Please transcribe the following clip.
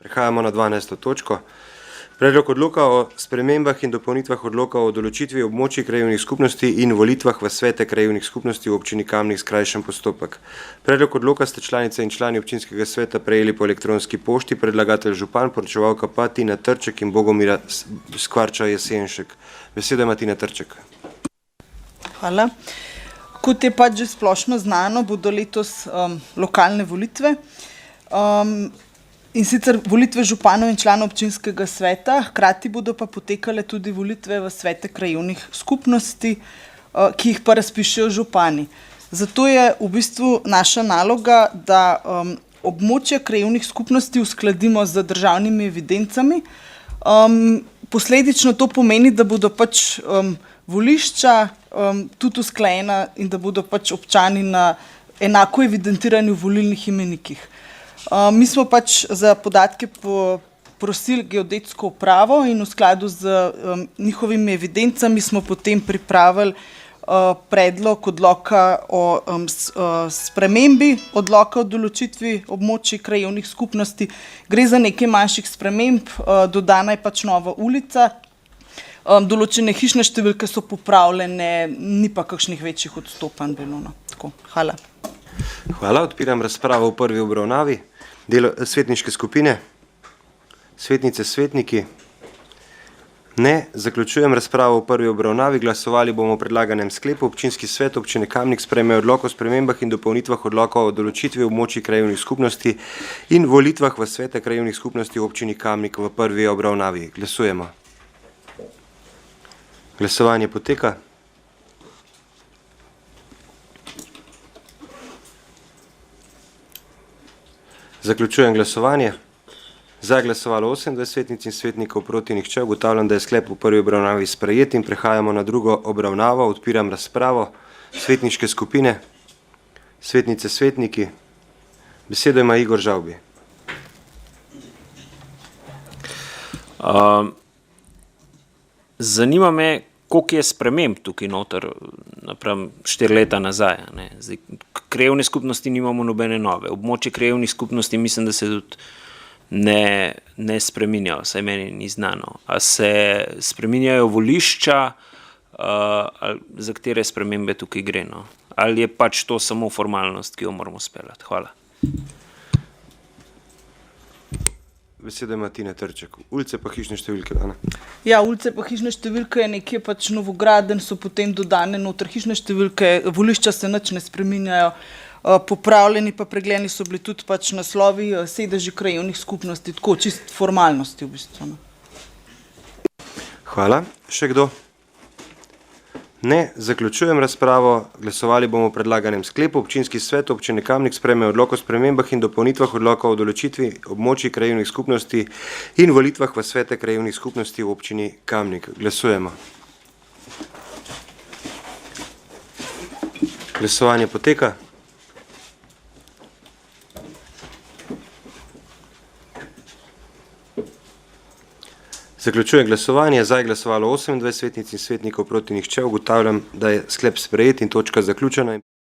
Prehajamo na 12. točko. Predlog odloka o spremembah in dopolnitvah odloka o določitvi območij krajevnih skupnosti in volitvah v svete krajevnih skupnosti v občini Kamnik skrajšan postopek. Predlog odloka ste članice in člani občinskega sveta prejeli po elektronski pošti, predlagatelj župan, poročevalka pa Tina Trček in Bogomira Skvarča Jesenšek. Besedo ima Tina Trček. Hvala. Kot je pač že splošno znano, bodo letos lokalne volitve. In sicer volitve županov in članov občinskega sveta, hkrati bodo pa potekale tudi volitve v svete krajevnih skupnosti, ki jih pa razpišejo župani. Zato je v bistvu naša naloga, da območje krajevnih skupnosti uskladimo z državnimi evidencami. Posledično to pomeni, da bodo pač volišča tudi usklajena in da bodo pač občani na enako evidentirani v volilnih imenikih. Mi smo pač za podatke prosili geodetsko upravo in v skladu z njihovimi evidencami smo potem pripravili predlog odloka o spremembi odloka o določitvi območij krajevnih skupnosti. Gre za nekaj manjših sprememb, dodana je pač nova ulica, določene hišne številke so popravljene, ni pa kakšnih večjih odstopanj bilo. Tako, hvala. Hvala, odpiram razpravo v prvi obravnavi. Svetniške skupine, svetnice, svetniki. Ne, zaključujem razpravo v prvi obravnavi. Glasovali bomo o predlaganem sklepu. Občinski svet občine Kamnik sprejme odlok o spremembah in dopolnitvah odloka o določitvi območij krajevnih skupnosti in volitvah v svete krajevnih skupnosti v občini Kamnik v prvi obravnavi. Glasujemo. Glasovanje poteka. Zaključujem glasovanje. Za je glasovalo 28 svetnic in svetnikov, proti nihče. Ugotavljam, da je sklep v prvi obravnavi sprejet in prehajamo na drugo obravnavo. Odpiram razpravo. Svetniške skupine, svetnice, svetniki. Besedo ima Igor Žavbi. Zanima me, koliko je sprememb tukaj noter, napram 4 leta nazaj. Zdaj, krajevne skupnosti nimamo nobene nove. Območje krajevnih skupnosti mislim, da se tudi ne spreminjajo, saj meni ni znano. A se spreminjajo volišča, za katere spremembe tukaj gre? Ali je pač to samo formalnost, ki jo moramo speljati? Hvala. Beseda ima Tina Trček. Ulice pa hišne številke, Ana? Ja, ulice pa hišne številke je nekje pač novograden, so potem dodane noter hišne številke, volišča se nič ne spreminjajo, popravljeni pa pregledani so bili tudi pač naslovi sedeži krajevnih skupnosti, tako čist formalnosti v bistvu. Hvala. Še kdo? Ne, zaključujem razpravo. Glasovali bomo o predlaganem sklepu. Občinski svet občine Kamnik sprejme odlok o spremembah in dopolnitvah odloka o določitvi območij krajevnih skupnosti in volitvah v svete krajevnih skupnosti v občini Kamnik. Glasujemo. Glasovanje poteka. Zaključujem glasovanje. Za je glasovalo 28 svetnic in svetnikov, proti nihče. Ugotavljam, da je sklep sprejet in točka zaključena.